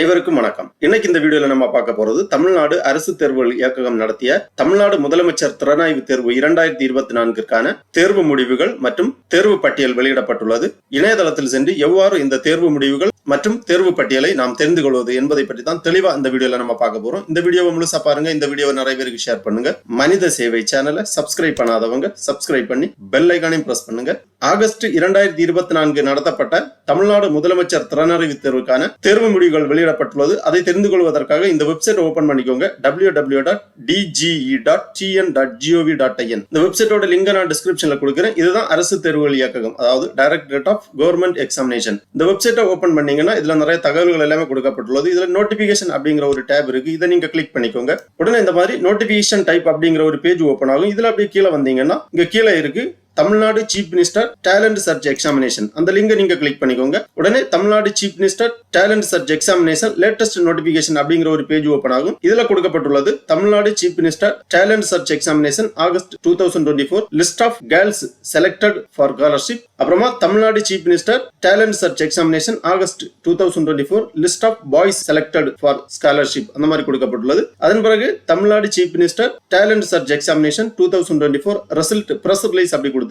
அனைவருக்கும் வணக்கம். இன்னைக்கு இந்த வீடியோல நம்ம பார்க்க போறது தமிழ்நாடு அரசு தேர்வுகள் இயக்ககம் நடத்திய தமிழ்நாடு முதலமைச்சர் திறனாய்வு தேர்வு 2024ற்கான தேர்வு முடிவுகள் மற்றும் தேர்வு பட்டியல் வெளியிடப்பட்டுள்ளது. இணையதளத்தில் சென்று எவ்வாறு இந்த தேர்வு முடிவுகள் மற்றும் தேர்வு பட்டியலை நாம் தெரிந்து கொள்வது என்பதை பற்றி தான் தெளிவா இந்த வீடியோல நம்ம பார்க்க போறோம். இந்த வீடியோவை முழுசா பாருங்க. இந்த வீடியோவை நிறைய பேருக்கு ஷேர் பண்ணுங்க. மனித சேவை சேனலை சப்ஸ்கிரைப் பண்ணாதவங்க சப்ஸ்கிரைப் பண்ணி பெல் ஐகானையும் பிரஸ் பண்ணுங்க. ஆகஸ்ட் 2024 நடத்தப்பட்ட தமிழ்நாடு முதலமைச்சர் திறனாய்வு தேர்வுக்கான தேர்வு முடிவுகள் வெளியிடப்பட்டுள்ளது. அதை தெரிந்து கொள்வதற்காக இந்த வெப்சைட் ஓபன் பண்ணிக்கோங்க. www.dge.tn.gov.in. இந்த வெப்சைட்டோட லிங்க் நான் டிஸ்கிரிப்ஷன்ல கொடுக்கிறேன். இதுதான் அரசு தேர்வுகள் இயக்ககம், அதாவது டைரக்டரேட் ஆஃப் கவர்மெண்ட் எக்ஸாமினேஷன். இந்த வெப்சைட்டை ஓபன் பண்ணீங்கன்னா இதுல நிறைய தகவல்கள் எல்லாமே கொடுக்கப்பட்டுள்ளது. இதுல நோட்டிபிகேஷன் அப்படிங்கிற ஒரு டேப் இருக்கு. இதை நீங்க கிளிக் பண்ணிக்கோங்க. உடனே இந்த மாதிரி நோட்டிபிகேஷன் டைப் அப்படிங்கிற ஒரு பேஜ் ஓபன் ஆகும். இதுல அப்படியே கீழே வந்தீங்கன்னா இங்க கீழே இருக்கு Tamil Nadu chief minister talent search examination. அந்த லிங்கை நீங்க கிளிக் பண்ணிக்கோங்க. உடனே Tamil Nadu chief minister talent search examination latest notification அப்படிங்கிற ஒரு பேஜ் ஓபன் ஆகும். இதுல கொடுக்கப்பட்டுள்ளது Tamil Nadu chief minister talent search examination August 2024 list of girls selected for scholarship. அப்புறமா Tamil Nadu chief minister talent search examination August 2024 list of boys selected for scholarship அந்த மாதிரி கொடுக்கப்பட்டுள்ளது. அதன் பிறகு Tamil Nadu chief minister talent search examination 2024 result press release அப்படி கொடுத்திருக்காங்க.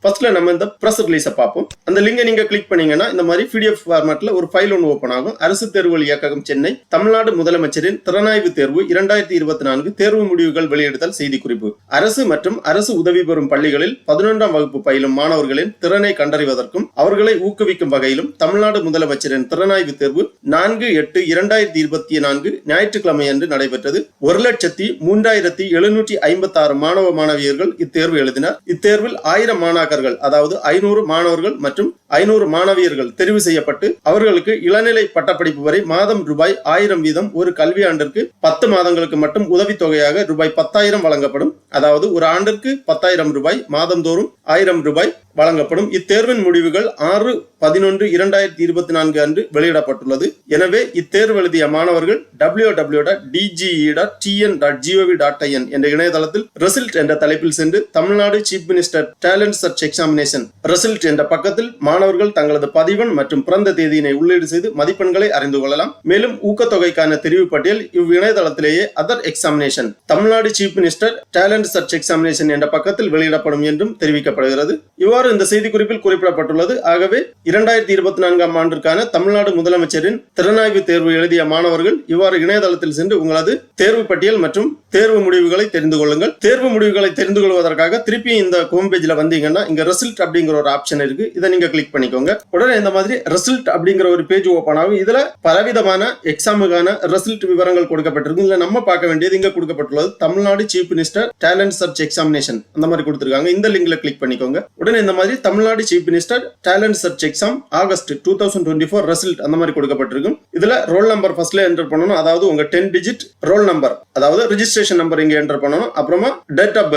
ஃபர்ஸ்ட்ல நம்ம இந்த பிரஸ் ரிலீஸை பார்ப்போம். அந்த லிங்கை நீங்க கிளிக் பண்ணீங்கன்னா இந்த மாதிரி PDF ஃபார்மேட்ல ஒரு ஃபைல் ஒன்று ஓபன் ஆகும். அரசு தேர்வுகள் இயக்ககம் சென்னை தமிழ்நாடு முதலமைச்சரின் திறனாய்வு தேர்வு 2024 தேர்வு முடிவுகள் வெளியிடுதல் செய்திக்குறிப்பு. அரசு மற்றும் அரசு உதவி பெறும் பள்ளிகளில் 11ஆம் வகுப்பு பயிலும் மாணவர்களின் திறனை கண்டறிவதற்கும் அவர்களை ஊக்குவிக்கும் வகையிலும் தமிழ்நாடு முதலமைச்சரின் திறனாய்வு தேர்வு 4/8/2024 ஞாயிற்றுக்கிழமை அன்று நடைபெற்றது. 1,03,756 மாணவ மாணவியர்கள் இத்தேர்வு எழுதினர். இத்தேர்வில் 1000 மாணாக்கர்கள், அதாவது 500 மாணவர்கள் மற்றும் 500 மாணவியர்கள் தெரிவு செய்யப்பட்டு அவர்களுக்கு இளநிலை பட்டப்படிப்பு வரை மாதம் ரூபாய் 1000 வீதம் ஒரு கல்வி ஆண்டிற்கு 10 மாதங்களுக்கு மட்டும் உதவித்தொகையாக ரூபாய் 10,000 வழங்கப்படும். அதாவது ஒரு ஆண்டிற்கு 10,000 ரூபாய், மாதந்தோறும் 1000 ரூபாய் வழங்கப்படும். இத்தேர்வின் முடிவுகள் 6/11/2024 அன்று வெளியிடப்பட்டுள்ளது. எனவே இத்தேர்வு எழுதிய மாணவர்கள் www.dge.tn.gov.in என்ற இணையதளத்தில் ரிசல்ட் என்ற தலைப்பில் சென்று Tamil Nadu chief minister talent search examination result என்ற பக்கத்தில் மாணவர்கள் தங்களது பதிவெண் மற்றும் பிறந்த தேதியினை உள்ளீடு செய்து மதிப்பெண்களை அறிந்து கொள்ளலாம். மேலும் ஊக்கத்தொகைக்கான தெரிவு பட்டியல் இவ் இணையதளத்திலேயே other examination Tamil Nadu chief minister talent search examination என்ற பக்கத்தில் வெளியிடப்படும் என்றும் தெரிவிக்கப்படுகிறது. இவ்வாறு இந்த செய்திக்குறிப்பில் குறிப்பிடப்பட்டுள்ளது. ஆகவே 2024ஆம் ஆண்டிற்கான தமிழ்நாடு முதலமைச்சரின் திறனாய்வு தேர்வு எழுதிய மாணவர்கள் இவ்வாறு இணையதளத்தில் சென்று உங்களது தேர்வு பட்டியல் மற்றும் தேர்வு முடிவுகளை தெரிந்து கொள்ளுங்கள். தேர்வு முடிவுகளை தெரிந்து கொள்வதற்காக திருப்பி இந்த ஹோம் பேஜ்ல வந்தீங்கன்னா இங்க ரிசல்ட் அப்படிங்கிற ஒரு ஆப்ஷன் இருக்கு. இதை நீங்க கிளிக் பண்ணிக்கோங்க. உடனே இந்த மாதிரி ரிசல்ட் அப்படிங்கிற ஒரு பேஜ் ஓபன் ஆகும். இதுல பலவிதமான எக்ஸாமுக்கான ரிசல்ட் விவரங்கள் கொடுக்கப்பட்டிருக்கு. இதுல நம்ம பார்க்க வேண்டியது இங்க கொடுக்கப்பட்டுள்ளது Tamil Nadu chief minister talent search examination அந்த மாதிரி கொடுத்திருக்காங்க. இந்த லிங்க்ல கிளிக் பண்ணிக்கோங்க. உடனே இந்த மாதிரி Tamil Nadu chief minister talent search exam August 2024 result அந்த மாதிரி கொடுக்கப்பட்டிருக்கும். இதுல ரோல் நம்பர் ஃபர்ஸ்ட்ல என்டர் பண்ணணும். அதாவது உங்க 10 டிஜிட் ரோல் நம்பர், அதாவது ரெஜிஸ்ட்ரேஷன் நம்பர் இங்க என்டர் பண்ணணும். அப்புறமா date of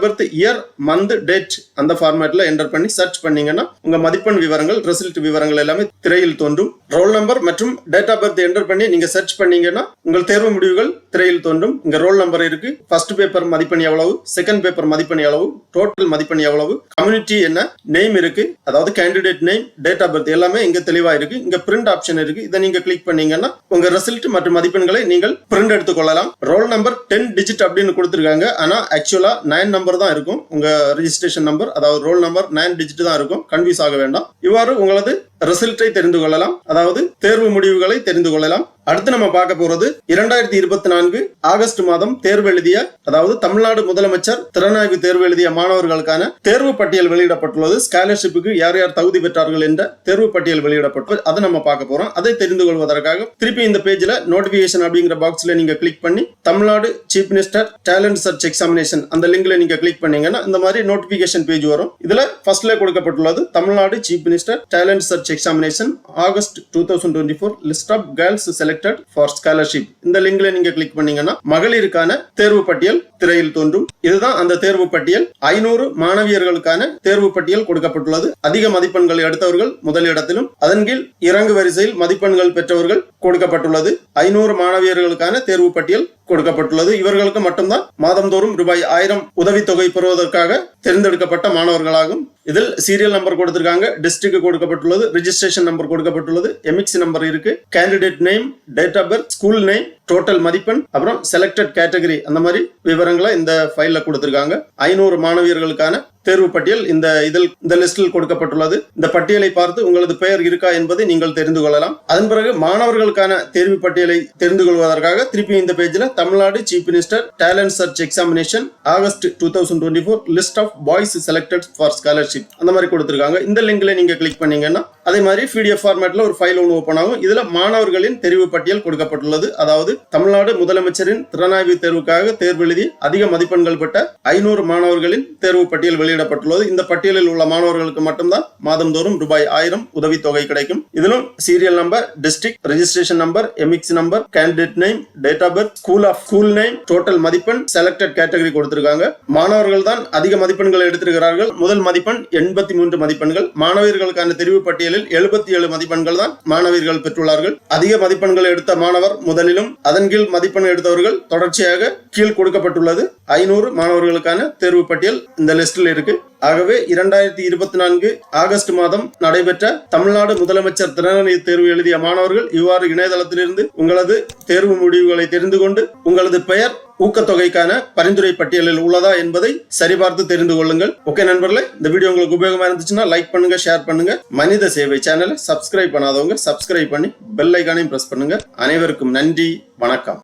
birth year month date அந்த ஃபார்மேட்ல என்டர் பண்ணி சர்ச் பண்ணீங்கன்னா உங்க மதிப்பெண் விவரங்கள் ரிசல்ட் விவரங்கள் எல்லாமே திரையில் தோன்றும். ரோல் நம்பர் மற்றும் டேட் ஆஃப் பர்த் என்டர் பண்ணி நீங்க சர்ச் பண்ணீங்கன்னா உங்கள் தேர்வு முடிவுகள் திரையில் தோன்றும். இங்க ரோல் நம்பர் இருக்கு, ஃபர்ஸ்ட் பேப்பர் மதிப்பெண் எவ்வளவு, செகண்ட் பேப்பர் மதிப்பெண் எவ்வளவு, டோட்டல் மதிப்பெண் எவ்வளவு, கம்யூனிட்டி என்ன, நேம் இருக்கு, அதாவது candidate name, date of birth எல்லாமே இங்க தெளிவா இருக்கு. இங்க பிரிண்ட் ஆப்ஷன் இருக்கு. இதை நீங்க கிளிக் பண்ணீங்கன்னா உங்க ரிசல்ட் மற்றும் மதிப்பெண்களை நீங்கள் பிரிண்ட் எடுத்துக்கொள்ளலாம். ரோல் நம்பர் 10 டிஜிட் அப்படின்னு கொடுத்திருக்காங்க. ஆனா ஆக்சுவலா 9 நம்பர் தான் இருக்கும். உங்க ரெஜிஸ்ட்ரேஷன் நம்பர், அதாவது ரோல் நம்பர் 9 டிஜிட் தான் இருக்கும். கன்ஃபியூஸ் ஆக வேண்டாம். இவ்வாறு உங்களது ரிசல்ட்டை தெரிந்து கொள்ளலாம், அதாவது தேர்வு முடிவுகளை தெரிந்து கொள்ளலாம். அடுத்து நம்ம பார்க்க போறது 2024 ஆகஸ்ட் மாதம் தேர்வு எழுதிய, அதாவது தமிழ்நாடு முதலமைச்சர் திறனாய்வு தேர்வு எழுதிய மாணவர்களுக்கான தேர்வு பட்டியல் வெளியிடப்பட்டுள்ளது. ஸ்காலர்ஷிப்புக்கு யார் யார் தகுதி பெற்றார்கள் என்ற தேர்வு பட்டியல் வெளியிடப்பட்டு அதை நம்ம பார்க்க போறோம். அதை தெரிந்து கொள்வதற்காக திருப்பி இந்த பேஜ்ல நோட்டிபிகேஷன் அப்படிங்கிற பாக்ஸ்ல நீங்க கிளிக் பண்ணி Tamil Nadu chief minister talent search examination அந்த லிங்க்ல நீங்க கிளிக் பண்ணீங்கன்னா இந்த மாதிரி நோட்டிபிகேஷன் பேஜ் வரும். இதுல ஃபர்ஸ்ட்ல கொடுக்கப்பட்டுள்ளது Tamil Nadu chief minister talent search examination August 2024 list of girls selected for scholarship. இந்த லிங்க்ல நீங்க கிளிக் பண்ணீங்கன்னா மகளிருக்கான தேர்வு பட்டியல் திரையில் தோன்றும். இதுதான் அந்த தேர்வு பட்டியல். 500 மாணவியர்களுக்கான தேர்வு பட்டியல் கொடுக்கப்பட்டுள்ளது. அதிக மதிப்பெண்கள் எடுத்தவர்கள் முதலிடத்திலும் அதன் கீழ் இறங்கு வரிசையில் மதிப்பெண்கள் பெற்றவர்கள் கொடுக்கப்பட்டுள்ளது. 500 மாணவியர்களுக்கான தேர்வு பட்டியல் கொடுக்கப்பட்டுள்ளது. இவர்களுக்கு மட்டும்தான் மாதந்தோறும் ரூபாய் 1000 உதவித்தொகை பெறுவதற்காக தேர்ந்தெடுக்கப்பட்ட மாணவர்களாகும். இதில் சீரியல் நம்பர் கொடுத்திருக்காங்க, டிஸ்ட்ரிக்ட் கொடுக்கப்பட்டுள்ளது, ரெஜிஸ்ட்ரேஷன் நம்பர் கொடுக்கப்பட்டுள்ளது, எமிக்ஸ் நம்பர் இருக்கு, candidate name, date of birth, school name, total மதிப்பெண், அப்புறம் செலக்டட் கேட்டகரி, அந்த மாதிரி விவரங்களை இந்த ஃபைல்ல கொடுத்திருக்காங்க. 500 மாணவியர்களுக்கான தேர்வு பட்டியல் இந்த லிஸ்டில் கொடுக்கப்பட்டுள்ளது. இந்த பட்டியலை பார்த்து உங்களது பெயர் இருக்கா என்பதை நீங்கள் தெரிந்து கொள்ளலாம். அதன் பிறகு மாணவர்களுக்கான தேர்வு பட்டியலை தெரிந்து கொள்வதற்காக திருப்பி இந்த பேஜ்ல Tamil Nadu chief minister talent search examination August 2024 list of boys selected for scholarship அந்த மாதிரி கொடுத்திருக்காங்க. இந்த லிங்க்ல நீங்க கிளிக் பண்ணீங்கன்னா அதே மாதிரி PDF ஃபார்மேட்ல ஒரு ஃபைல் ஒன்று ஓபன் ஆகும். இதுல மாணவர்களின் தெரிவு பட்டியல் கொடுக்கப்பட்டுள்ளது. அதாவது தமிழ்நாடு முதலமைச்சரின் திறனாய்வு தேர்வுக்காக தேர்வு எழுதி அதிக மதிப்பெண்கள் பெற்ற 500 மாணவர்களின் தேர்வு பட்டியல் வெளியிடப்பட்டுள்ளது. இந்த பட்டியலில் உள்ள மாணவர்களுக்கு மட்டும்தான் மாதந்தோறும் ரூபாய் 1000 உதவித்தொகை கிடைக்கும். இதிலும் serial number, district, registration number, EMIS number, candidate name, date of birth, school name, total மதிப்பெண், செலக்டட் கேட்டகரி கொடுத்திருக்காங்க. மாணவர்கள் தான் அதிக மதிப்பெண்களை எடுத்திருக்கிறார்கள். முதல் மதிப்பெண் 83 மதிப்பெண்கள். மாணவர்களுக்கான தெரிவு பட்டியலில் 77 மதிப்பெண்கள் தான் மாணவர்கள் பெற்றுள்ளார்கள். அதிக மதிப்பெண்கள் எடுத்த மாணவர் முதலிலும், அதன் கீழ் மதிப்பெண் எடுத்தவர்கள் தொடர்ச்சியாக கீழ் கொடுக்கப்பட்டுள்ளது. 500 மாணவர்களுக்கான தேர்வு பட்டியல் இந்த லிஸ்டில் இருக்கு. ஆகவே 2024 ஆகஸ்ட் மாதம் நடைபெற்ற தமிழ்நாடு முதலமைச்சர் திறனாய்வு தேர்வு எழுதிய மாணவர்கள் இவ்வாறு இணையதளத்திலிருந்து உங்களது தேர்வு முடிவுகளை தெரிந்து கொண்டு உங்களது பெயர் ஊக்கத்தொகைக்கான பரிந்துரை பட்டியலில் உள்ளதா என்பதை சரிபார்த்து தெரிந்து கொள்ளுங்கள். ஓகே நண்பர்களே, இந்த வீடியோ உங்களுக்கு உபயோகமா இருந்துச்சுன்னா லைக் பண்ணுங்க, ஷேர் பண்ணுங்க. மனித சேவை சேனலை சப்ஸ்கிரைப் பண்ணாதவங்க சப்ஸ்கிரைப் பண்ணி பெல் ஐகானையும் பிரஸ் பண்ணுங்க. அனைவருக்கும் நன்றி, வணக்கம்.